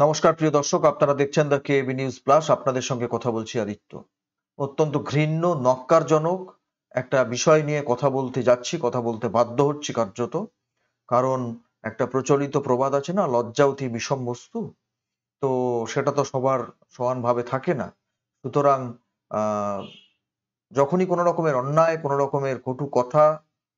নমস্কার প্রিয় দর্শক, আপনারা দেখছেন দ্য কেবি নিউজ প্লাস। আপনাদের সঙ্গে কথা বলছি আদিত্য। অত্যন্ত ঘৃণ্য, নক্কারজনক একটা বিষয় নিয়ে কথা বলতে যাচ্ছি, কথা বলতে বাধ্য হচ্ছি কার্যত। কারণ একটা প্রচলিত প্রবাদ আছে না, লজ্জা অতি বিষম বস্তু। তো সেটা তো সবার সমানভাবে থাকে না। সুতরাং যখনই কোনো রকমের অন্যায়, কোনো রকমের কটু কথা,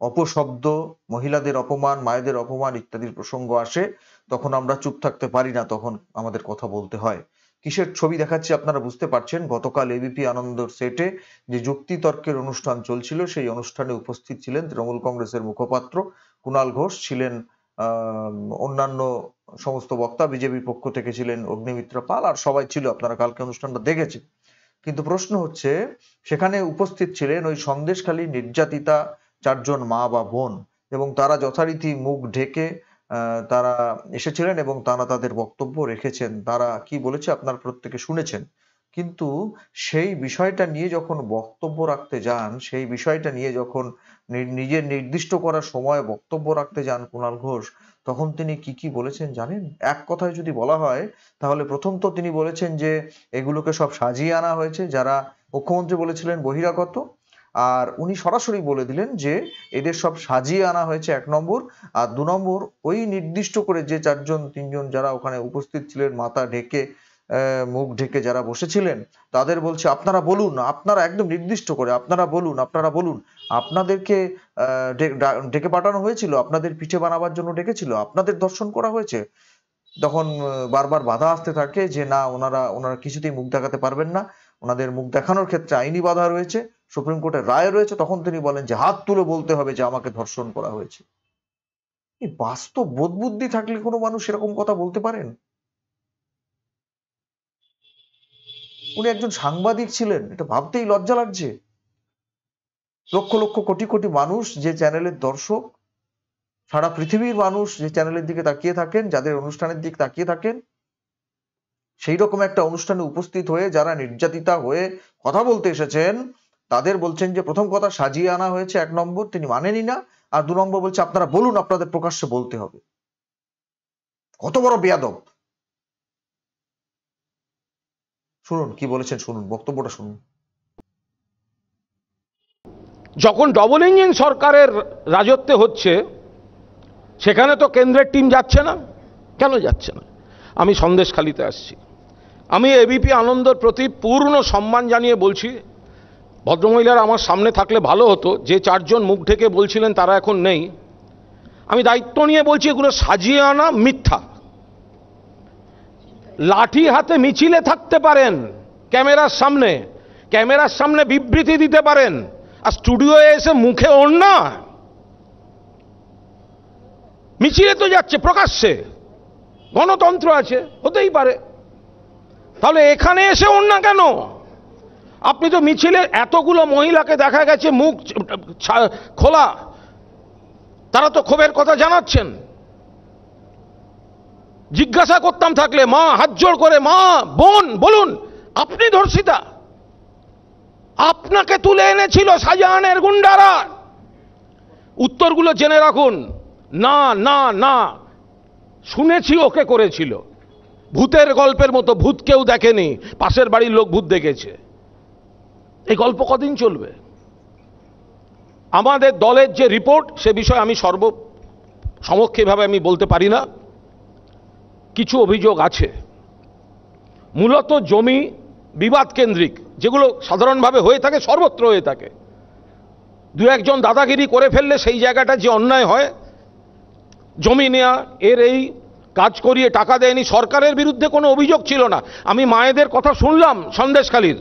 অপশব্দ, মহিলাদের অপমান, মায়েদের অপমান ইত্যাদির প্রসঙ্গ আসে, তখন আমরা চুপ থাকতে পারি না, তখন আমাদের কথা বলতে হয়। কিসের ছবি দেখাচ্ছি আপনারা বুঝতে পারছেন। গতকাল এবিপি আনন্দর সেটে যে যুক্তিতর্কের অনুষ্ঠান চলছিল, সেই অনুষ্ঠানে উপস্থিত ছিলেন তৃণমূল কংগ্রেসের মুখপাত্র কুণাল ঘোষ, ছিলেন অন্যান্য সমস্ত বক্তা, বিজেপির পক্ষ থেকে ছিলেন অগ্নিমিত্রা পাল, আর সবাই ছিল। আপনারা কালকে অনুষ্ঠানটা দেখেছেন। কিন্তু প্রশ্ন হচ্ছে, সেখানে উপস্থিত ছিলেন ওই সন্দেশখালী নির্যাতিতা চারজন মা বা বোন, এবং তারা যথারীতি মুখ ঢেকে তারা এসেছিলেন এবং তারা তাদের বক্তব্য রেখেছেন। তারা কি বলেছে আপনারা প্রত্যেকে শুনেছেন। কিন্তু সেই বিষয়টা নিয়ে যখন বক্তব্য রাখতে যান, সেই বিষয়টা নিয়ে যখন নিজের নির্দিষ্ট করার সময় বক্তব্য রাখতে যান কুণাল ঘোষ, তখন তিনি কি বলেছেন জানেন? এক কথায় যদি বলা হয়, তাহলে প্রথম তো তিনি বলেছেন যে এগুলোকে সব সাজিয়ে আনা হয়েছে, যারা মুখ্যমন্ত্রী বলেছিলেন বহিরাগত, আর উনি সরাসরি বলে দিলেন যে এদের সব সাজিয়ে আনা হয়েছে, 1 নম্বর। আর 2 নম্বর, ওই নির্দিষ্ট করে যে 4-3 জন যারা ওখানে উপস্থিত ছিলেন, মাথা ঢেকে মুখ ঢেকে যারা বসেছিলেন, তাদের বলছে আপনারা বলুন, আপনারা একদম নির্দিষ্ট করে আপনারা বলুন, আপনারা বলুন, আপনাদেরকে ডেকে পাঠানো হয়েছিল, আপনাদের পিঠে বানাবার জন্য ডেকেছিল, আপনাদের ধর্ষণ করা হয়েছে। তখন বারবার বাধা আসতে থাকে যে না, ওনারা কিছুতেই মুখ দেখাতে পারবেন না, ওনাদের মুখ দেখানোর ক্ষেত্রে আইনি বাধা রয়েছে, সুপ্রিম কোর্টের রায় রয়েছে। তখন তিনি বলেন যে হাত তুলে বলতে হবে যে আমাকে ধর্ষণ করা হয়েছে। এই বাস্তব বোধ বুদ্ধি থাকলে কোনো মানুষ এরকম কথা বলতে পারেন? উনি একজন সাংবাদিক ছিলেন, এটা ভাবতেই লজ্জা লাগছে। লক্ষ লক্ষ কোটি কোটি মানুষ যে চ্যানেলের দর্শক, সারা পৃথিবীর মানুষ যে চ্যানেলের দিকে তাকিয়ে থাকেন, যাদের অনুষ্ঠানের দিকে তাকিয়ে থাকেন, সেই রকম একটা অনুষ্ঠানে উপস্থিত হয়ে যারা নির্যাতিতা হয়ে কথা বলতে এসেছেন, তাদের বলছেন যে প্রথম কথা সাজিয়ে আনা হয়েছে, 1 নম্বর, তিনি মানেনি না। আর 2 নম্বর বলছে আপনারা বলুন, আপনাদের প্রকাশ্যে বলতে হবে। কত বড় বেয়াদব! শুনুন কি বলেছেন, শুনুন বক্তব্যটা শুনুন। যখন ডবল ইঞ্জিন সরকারের রাজত্বে হচ্ছে, সেখানে তো কেন্দ্রের টিম যাচ্ছে না। কেন যাচ্ছে না? আমি সন্দেশখালীতে আসছি। আমি এবিপি আনন্দর প্রতি পূর্ণ সম্মান জানিয়ে বলছি, ভদ্রমহিলারা আমার সামনে থাকলে ভালো হতো। যে 4 জন মুখ ঢেকে বলছিলেন তারা এখন নেই। আমি দায়িত্ব নিয়ে বলছি, এগুলো সাজিয়ে আনা মিথ্যা। লাঠি হাতে মিছিলে থাকতে পারেন, ক্যামেরার সামনে বিবৃতি দিতে পারেন, আর স্টুডিওয়ে এসে মুখে ওড়না, মিছিলে তো যাচ্ছে প্রকাশ্যে, গণতন্ত্র আছে, হতেই পারে। তাহলে এখানে এসে ওড়না কেন? আপনি তো মিছিলে এতগুলো মহিলাকে দেখা গেছে মুখ খোলা, তারা তো ক্ষোভের কথা জানাচ্ছেন। জিজ্ঞাসা করতাম থাকলে, মা হাত জোড় করে, মা বোন বলুন, আপনি ধর্ষিতা, আপনাকে তুলে এনেছিল শাহজাহানের গুন্ডারা। উত্তরগুলো জেনে রাখুন। না না না, শুনেছি ওকে করেছিল। ভূতের গল্পের মতো, ভূত কেউ দেখেনি, পাশের বাড়ির লোক ভূত দেখেছে। এই গল্প কদিন চলবে? আমাদের দলের যে রিপোর্ট, সে বিষয়ে আমি সমক্ষেভাবে আমি বলতে পারি না। কিছু অভিযোগ আছে, মূলত জমি বিবাদ কেন্দ্রিক, যেগুলো সাধারণভাবে হয়ে থাকে, সর্বত্র হয়ে থাকে। 2-1 জন দাদাগিরি করে ফেললে সেই জায়গাটা যে অন্যায় হয়, জমি নেয়া, এর এই কাজ করিয়ে টাকা দেয়নি, সরকারের বিরুদ্ধে কোনো অভিযোগ ছিল না। আমি মায়েদের কথা শুনলাম সন্দেশখালীর,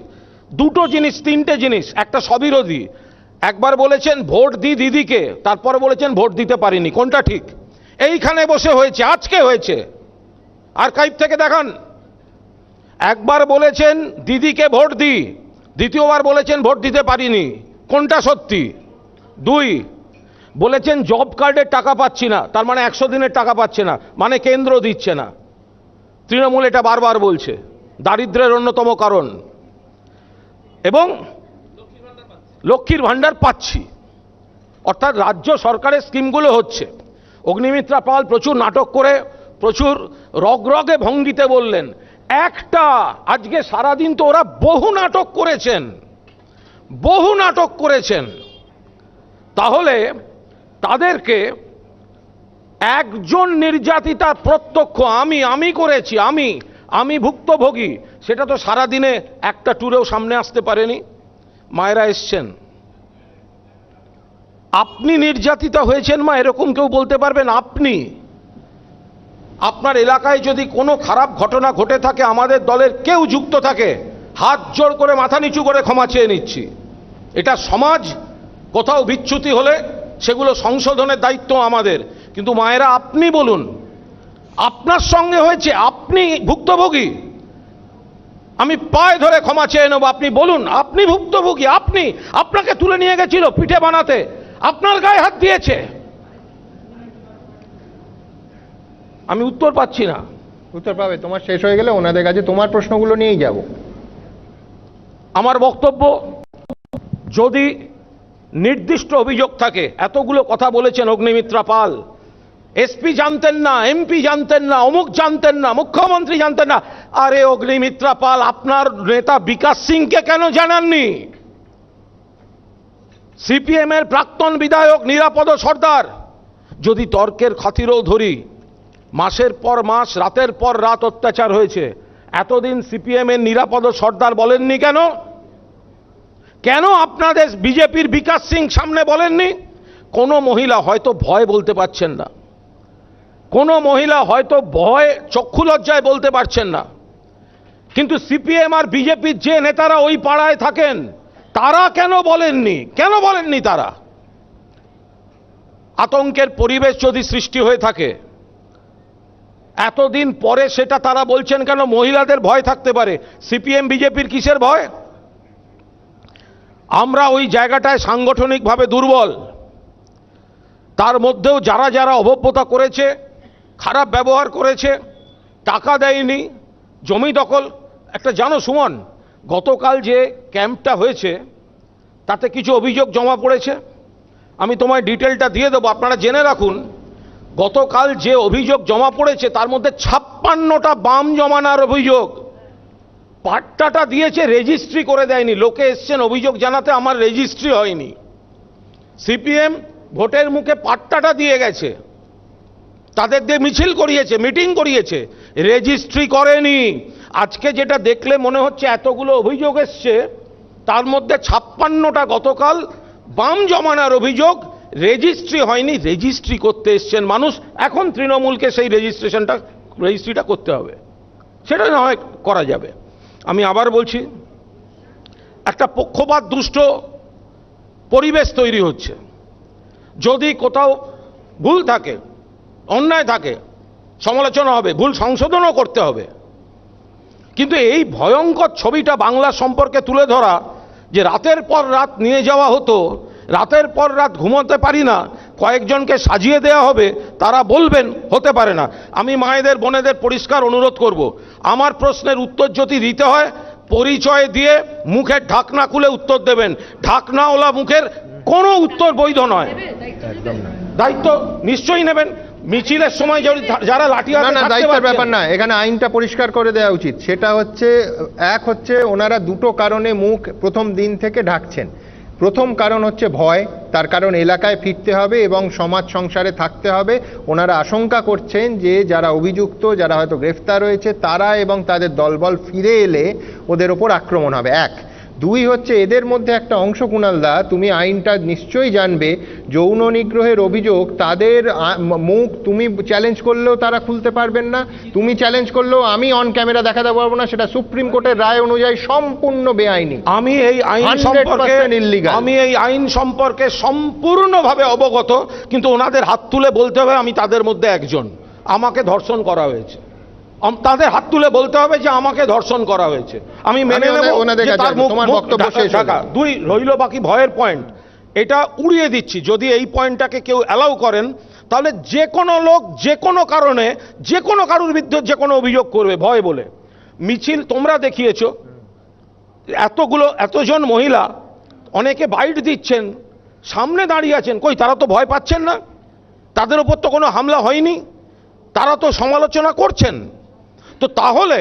3টে জিনিস, একটা সবিরোধী। একবার বলেছেন ভোট দি দিদিকে, তারপর বলেছেন ভোট দিতে পারিনি। কোনটা ঠিক? এইখানে বসে হয়েছে, আজকে হয়েছে, আর্কাইভ থেকে দেখান। একবার বলেছেন দিদিকে ভোট দি, দ্বিতীয়বার বলেছেন ভোট দিতে পারিনি। কোনটা সত্যি? 2, বলেছেন জব কার্ডের টাকা পাচ্ছি না, তার মানে 100 দিনের টাকা পাচ্ছে না, মানে কেন্দ্র দিচ্ছে না। তৃণমূল এটা বারবার বলছে, দারিদ্র্যের অন্যতম কারণ। এবং লক্ষ্মীর ভাণ্ডার পাচ্ছি, অর্থাৎ রাজ্য সরকারের স্কিমগুলো হচ্ছে। অগ্নিমিত্রা পাল প্রচুর নাটক করে প্রচুর রগরগে ভঙ্গিতে বললেন, একটা আজকে সারাদিন তো ওরা বহু নাটক করেছেন, তাহলে তাদেরকে একজন নির্যাতিতার প্রত্যক্ষ আমি করেছি, আমি ভুক্তভোগী, সেটা তো সারাদিনে একটা টুরেও সামনে আসতে পারেনি। মায়েরা এসছেন, আপনি নির্যাতিতা হয়েছেন মা, এরকম কেউ বলতে পারবেন? আপনার এলাকায় যদি কোনো খারাপ ঘটনা ঘটে থাকে, আমাদের দলের কেউ যুক্ত থাকে, হাত জোড় করে মাথা নিচু করে ক্ষমা চেয়ে নিচ্ছি। এটা সমাজ, কোথাও বিচ্যুতি হলে সেগুলো সংশোধনের দায়িত্ব আমাদের। কিন্তু মায়েরা, আপনি বলুন, আপনার সঙ্গে হয়েছে, আপনি ভুক্তভোগী, আমি পায়ে ধরে ক্ষমা চেয়ে নেব, আপনি বলুন আপনি ভুক্তভোগী, আপনাকে তুলে নিয়ে গেছিল পিঠে বানাতে, আপনার গায়ে হাত দিয়েছে। আমি উত্তর পাচ্ছি না। উত্তর পাবে, তোমার শেষ হয়ে গেলে ওনাদের কাছে তোমার প্রশ্নগুলো নিয়েই যাব। আমার বক্তব্য, যদি নির্দিষ্ট অভিযোগ থাকে, এতগুলো কথা বলেছেন অগ্নিমিত্রা পাল, এসপি জানতেন না, এমপি জানতেন না, অমুক জানতেন না, মুখ্যমন্ত্রী জানতেন না। আরে অগ্নিমিত্রা পাল, আপনার নেতা বিকাশ সিংকে কেন জানাননি? সিপিএম এর প্রাক্তন বিধায়ক নিরাপদ সর্দার, যদি তর্কের খাতিরেও ধরি, মাসের পর মাস, রাতের পর রাত অত্যাচার হয়েছে, এতদিন সিপিএম এর নিরাপদ সর্দার বলেননি কেন? কেন আপনাদের বিজেপির বিকাশ সিং সামনে বলেননি? কোন মহিলা হয়তো ভয় বলতে পারছেন না, কোন মহিলা হয়তো ভয়, চক্ষু লজ্জায় বলতে পারছেন না, কিন্তু সিপিএম আর বিজেপির যে নেতারা ওই পাড়ায় থাকেন, তারা কেন বলেননি? তারা আতঙ্কের পরিবেশ যদি সৃষ্টি হয়ে থাকে, এতদিন পরে সেটা তারা বলছেন কেন? মহিলাদের ভয় থাকতে পারে, সিপিএম বিজেপির কিসের ভয়? আমরা ওই জায়গাটায় সাংগঠনিকভাবে দুর্বল, তার মধ্যেও যারা যারা অভব্যতা করেছে, খারাপ ব্যবহার করেছে, টাকা দেয়নি, জমি দখল, একটা জানো সুমন, গতকাল যে ক্যাম্পটা হয়েছে তাতে কিছু অভিযোগ জমা পড়েছে, আমি তোমায় ডিটেলটা দিয়ে দেবো, আপনারা জেনে রাখুন। গতকাল যে অভিযোগ জমা পড়েছে তার মধ্যে 56টা বাম জমানার অভিযোগ। পাট্টাটা দিয়েছে, রেজিস্ট্রি করে দেয়নি, লোকে এসছেন অভিযোগ জানাতে, আমার রেজিস্ট্রি হয়নি। সিপিএম ভোটের মুখে পাট্টাটা দিয়ে গেছে, তাদের দিয়ে মিছিল করিয়েছে, মিটিং করিয়েছে, রেজিস্ট্রি করেনি। আজকে যেটা দেখলে মনে হচ্ছে এতগুলো অভিযোগ এসছে, তার মধ্যে 56টা গতকাল বাম জমানার অভিযোগ, রেজিস্ট্রি হয়নি। রেজিস্ট্রি করতে এসছেন মানুষ, এখন তৃণমূলকে সেই রেজিস্ট্রিটা করতে হবে, সেটা না হয় করা যাবে। আমি আবার বলছি, একটা পক্ষপাত দুষ্ট পরিবেশ তৈরি হচ্ছে। যদি কোথাও ভুল থাকে, অন্যায় থাকে, সমালোচনা হবে, ভুল সংশোধনও করতে হবে, কিন্তু এই ভয়ঙ্কর ছবিটা বাংলা সম্পর্কে তুলে ধরা, যে রাতের পর রাত নিয়ে যাওয়া হতো, রাতের পর রাত ঘুমোতে পারি না, কয়েকজনকে সাজিয়ে দেওয়া হবে, তারা বলবেন, হতে পারে না। আমি মায়েদের বোনেদের পরিষ্কার অনুরোধ করব, আমার প্রশ্নের উত্তর যদি দিতে হয়, পরিচয় দিয়ে মুখের ঢাকনা খুলে উত্তর দেবেন, ঢাকনাওয়ালা মুখের কোনো উত্তর বৈধ নয়। দায়িত্ব নিশ্চয়ই নেবেন। মিছিলের সময় যারা লাঠি হাতে থাকতে দায়িত্বের ব্যাপার না, এখানে আইনটা পরিষ্কার করে দেওয়া উচিত। সেটা হচ্ছে, এক হচ্ছে ওনারা দুটো কারণে মুখ প্রথম দিন থেকে ঢাকছেন। প্রথম কারণ হচ্ছে ভয়, তার কারণ এলাকায় ফিরতে হবে এবং সমাজ সংসারে থাকতে হবে। ওনারা আশঙ্কা করছেন যে যারা অভিযুক্ত, যারা হয়তো গ্রেফতার হয়েছে, তারা এবং তাদের দলবল ফিরে এলে ওদের ওপর আক্রমণ হবে। এক। দুই হচ্ছে, এদের মধ্যে একটা অংশ, কুণালদা তুমি আইনটা নিশ্চয়ই জানবে, যৌন নিগ্রহের অভিযোগ, তাদের মুখ তুমি চ্যালেঞ্জ করলেও তারা খুলতে পারবেন না, তুমি চ্যালেঞ্জ করলেও আমি অন ক্যামেরা দেখাতে পারবো না, সেটা সুপ্রিম কোর্টের রায় অনুযায়ী সম্পূর্ণ বেআইনি। আমি এই আইন সম্পর্কে সম্পূর্ণভাবে অবগত, কিন্তু ওনাদের হাত তুলে বলতে হবে আমি তাদের মধ্যে একজন, আমাকে ধর্ষণ করা হয়েছে, তাদের হাত তুলে বলতে হবে যে আমাকে ধর্ষণ করা হয়েছে, আমি মেনে নেব। দুই রইল বাকি ভয়ের পয়েন্ট, এটা উড়িয়ে দিচ্ছি। যদি এই পয়েন্টটাকে কেউ অ্যালাউ করেন, তাহলে যে কোনো লোক যে কোনো কারণে যে কোনো কারুর বিরুদ্ধে যে কোনো অভিযোগ করবে ভয় বলে। মিছিল তোমরা দেখিয়েছো, এতজন মহিলা, অনেকে বাইট দিচ্ছেন, সামনে দাঁড়িয়ে আছেন, কই তারা তো ভয় পাচ্ছেন না, তাদের উপর তো কোনো হামলা হয়নি। তারা তো সমালোচনা করছেন। তো তাহলে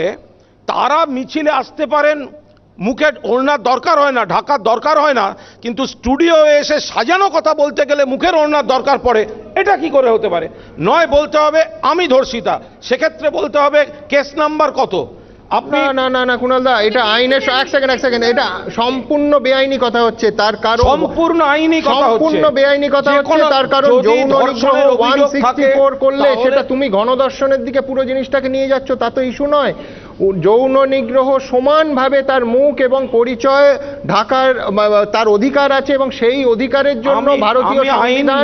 তারা মিছিলে আসতে পারেন, মুখে ওড়নার দরকার হয় না, ঢাকার দরকার হয় না, কিন্তু স্টুডিও এসে সাজানো কথা বলতে গেলে মুখের ওড়নার দরকার পড়ে। এটা কি করে হতে পারে? নয় বলতে হবে আমি ধর্ষিতা, সেক্ষেত্রে বলতে হবে কেস নাম্বার কত। আপনি না না না না কুণাল দা, এটা আইনের এক সেকেন্ড, এটা সম্পূর্ণ বেআইনি কথা হচ্ছে। তার কারণ সম্পূর্ণ আইনি কথা হচ্ছে, সম্পূর্ণ বেআইনি কথা হচ্ছে। তার কারণ যৌন নিগ্রহ 164 করলে সেটা তুমি গণধর্ষণের দিকে পুরো জিনিসটাকে নিয়ে যাচ্ছ, তা তো ইস্যু নয়। যৌন নিগ্রহ সমানভাবে তার মুখ এবং পরিচয় ঢাকার তার অধিকার আছে, এবং সেই অধিকারের জন্য ভারতীয় সংবিধান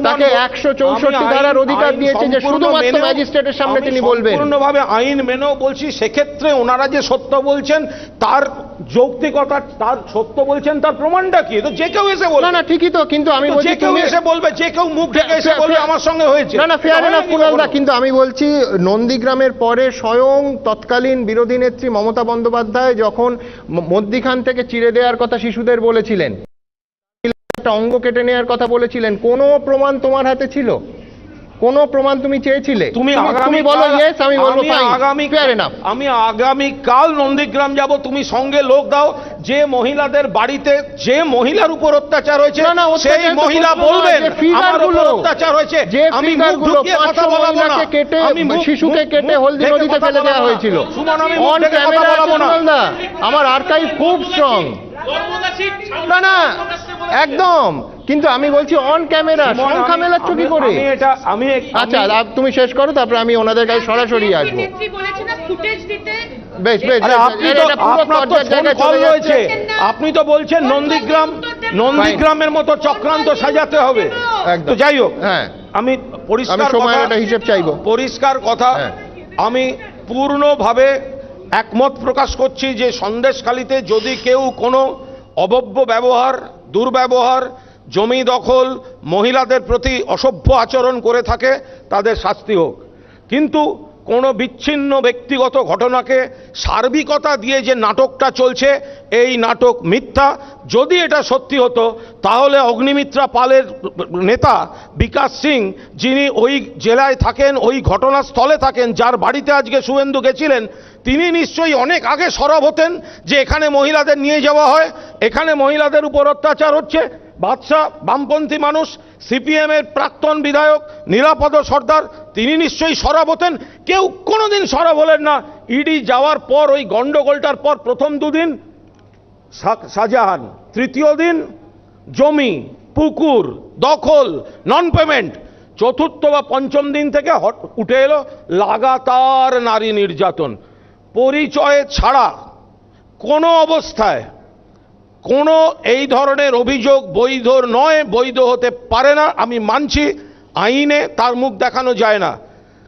তাকে 164 ধারার অধিকার দিয়েছে যে শুধুমাত্র ম্যাজিস্ট্রেটের সামনে তিনি বলবেন। সম্পূর্ণভাবে আইন মেনেও বলছি। সেক্ষেত্রে ওনারা যে সত্য বলছেন তার যৌক্তিকতা, তার সত্য বলছেন তার প্রমাণটা কি? তো যে কেউ এসে বলবে। না ঠিকই তো, কিন্তু আমি বলছি যে কেউ এসে বলবে, যে কেউ মুখ ঢেকে এসে বলবে আমার সঙ্গে হয়েছে। না ফেয়ার এনাফ কুণাল দা, কিন্তু আমি বলছি নন্দীগ্রামের পরে স্বয়ং তৎকালীন বিরোধী নেত্রী মমতা বন্দ্যোপাধ্যায় যখন মধ্যিখান থেকে চিড়ে দেওয়ার কথা শিশুদের বলেছিলেন, একটা অঙ্গ কেটে নেওয়ার কথা বলেছিলেন, কোনো প্রমাণ তোমার হাতে ছিল? কোনো প্রমাণ তুমি চেয়েছিলে? তুমি বলো ইয়েস, আমি বলবো ফাইন, ফেয়ার এনাফ। আমি আগামীকাল নন্দীগ্রাম যাব, তুমি সঙ্গে লোক দাও। যে মহিলাদের বাড়িতে যে মহিলার উপর অত্যাচার হয়েছে সেই মহিলা বলবেন আমার উপর অত্যাচার হয়েছে। আমি মুখ ঢুকিয়ে কথা বলবো না, আমি শিশুকে কেটে হলদি নদীতে ফেলে দেওয়া হয়েছিল অন ক্যামেরা। আমার আর্কাইভ খুব স্ট্রং। না না একদম, কিন্তু আমি বলছি অন ক্যামেরা সংখ্যা মেলাচ্ছ কি করে? আচ্ছা তুমি শেষ করো, তারপরে আমি ওনাদের কাছে সরাসরি আসবো। বেশ বেশ, আপনি তো বলছেন নন্দীগ্রামের মতো চক্রান্ত সাজাতে হবে। তো যাই হোক, হ্যাঁ আমি পরিষ্কার সময়টা হিসেব চাইবো, পরিষ্কার কথা। আমি পূর্ণভাবে একমত প্রকাশ করছি যে সন্দেশখালিতে যদি কেউ কোনো অভব্য ব্যবহার, দুর্ব্যবহার, জমি দখল, মহিলাদের প্রতি অসভ্য আচরণ করে থাকে তাদের শাস্তি হোক। কিন্তু কোনো বিচ্ছিন্ন ব্যক্তিগত ঘটনাকে সার্বিকতা দিয়ে যে নাটকটা চলছে, এই নাটক মিথ্যা। যদি এটা সত্যি হতো তাহলে অগ্নিমিত্রা পালের নেতা বিকাশ সিং, যিনি ওই জেলায় থাকেন, ওই ঘটনাস্থলে থাকেন, যার বাড়িতে আজকে শুভেন্দু গেছিলেন, তিনি নিশ্চয়ই অনেক আগে সরব হতেন যে এখানে মহিলাদের নিয়ে যাওয়া হয়, এখানে মহিলাদের উপর অত্যাচার হচ্ছে। বাদশা বামপন্থী মানুষ, সিপিএম এর প্রাক্তন বিধায়ক নিরাপদ সর্দার, তিনি নিশ্চয়ই সরব হতেন। কেউ কোনোদিন সরব হলেন না। ইডি যাওয়ার পর ওই গন্ডগোলটার পর প্রথম দুদিন শাহজাহান, তৃতীয় দিন জমি, পুকুর দখল, নন পেমেন্ট, চতুর্থ বা পঞ্চম দিন থেকে উঠে এলো লাগাতার নারী নির্যাতন। পরিচয় ছাড়া কোনো অবস্থায় কোনো এই ধরনের অভিযোগ বৈধ নয়, বৈধ হতে পারে না। আমি মানছি আইনে তার মুখ দেখানো যায় না,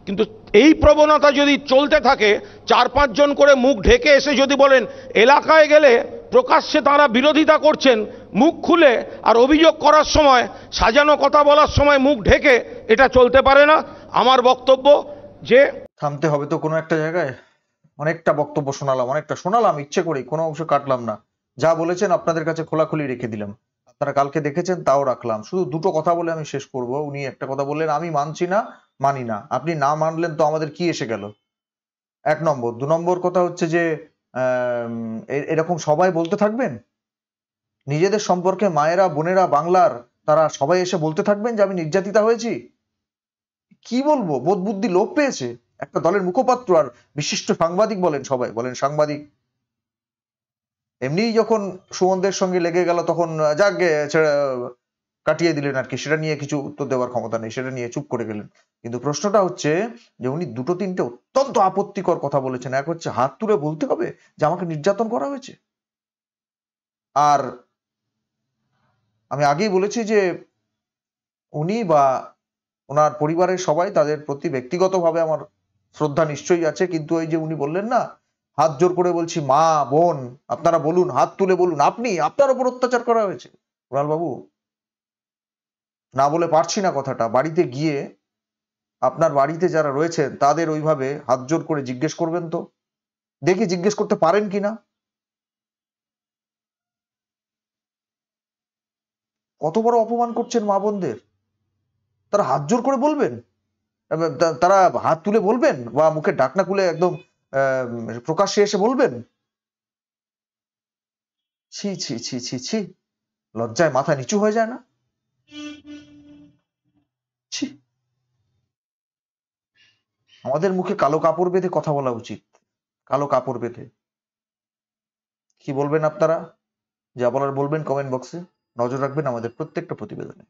কিন্তু এই প্রবণতা যদি চলতে থাকে, 4-5 জন করে মুখ ঢেকে এসে যদি বলেন, এলাকায় গেলে প্রকাশ্যে তারা বিরোধিতা করছেন মুখ খুলে, আর অভিযোগ করার সময়, সাজানো কথা বলার সময় মুখ ঢেকে, এটা চলতে পারে না। আমার বক্তব্য যে থামতে হবে তো কোনো একটা জায়গায়। অনেকটা বক্তব্য শোনালাম, ইচ্ছে করেই কোনো অংশ কাটলাম না। যা বলেছেন আপনাদের কাছে খোলাখুলি রেখে দিলাম, আপনারা কালকে দেখেছেন তাও রাখলাম। শুধু দুটো কথা বলে আমি শেষ করব। উনি একটা কথা বললেন, আমি মানছি না, মানি না। আপনি না মানলেন তো আমাদের কি এসে গেল? 1 নম্বর। 2 নম্বর কথা হচ্ছে যে এরকম সবাই বলতে থাকবেন নিজেদের সম্পর্কে, মায়েরা বোনেরা বাংলার তারা সবাই এসে বলতে থাকবেন যে আমি নির্যাতিতা হয়েছি? কি বলবো, বোধ বুদ্ধি লোপ পেয়েছে একটা দলের মুখপাত্র আর বিশিষ্ট সাংবাদিক বলেন, সবাই বলেন সাংবাদিক। এমনি যখন সুমনদের সঙ্গে লেগে গেল তখন যাক কাটিয়ে দিলেন আর কি, সেটা নিয়ে কিছু উত্তর দেওয়ার ক্ষমতা নেই, সেটা নিয়ে চুপ করে গেলেন। কিন্তু প্রশ্নটা হচ্ছে যে উনি 2-3টে অত্যন্ত আপত্তিকর কথা বলেছেন। এক হচ্ছে হাত তুলে বলতে হবে যে আমাকে নির্যাতন করা হয়েছে। আর আমি আগেই বলেছি যে উনি বা ওনার পরিবারের সবাই, তাদের প্রতি ব্যক্তিগতভাবে আমার শ্রদ্ধা নিশ্চয়ই আছে, কিন্তু ওই যে উনি বললেন না, হাত জোর করে বলছি মা বোন আপনারা বলুন, হাত তুলে বলুন আপনার উপর অত্যাচার করা হয়েছে। কুণাল বাবু, না বলে পারছি না কথাটা। বাড়িতে গিয়ে আপনার বাড়িতে যারা রয়েছেন তাদের ওইভাবে হাত জোর করে জিজ্ঞেস করবেন তো, দেখি জিজ্ঞেস করতে পারেন কিনা। কত বড় অপমান করছেন মা বোনদের, তারা হাত জোর করে বলবেন? তারা হাত তুলে বলবেন বা মুখে ঢাকনা খুলে একদম প্রকাশ্যে এসে বলবেন? ছি ছি ছি ছি ছি, লজ্জায় মাথা নিচু হয়ে যায় না? ছি, আমাদের মুখে কালো কাপড় বেঁধে কথা বলা উচিত, কালো কাপড় বেঁধে। কি বলবেন আপনারা? যা বলার বলবেন কমেন্ট বক্সে। নজর রাখবেন আমাদের প্রত্যেকটা প্রতিবেদনে।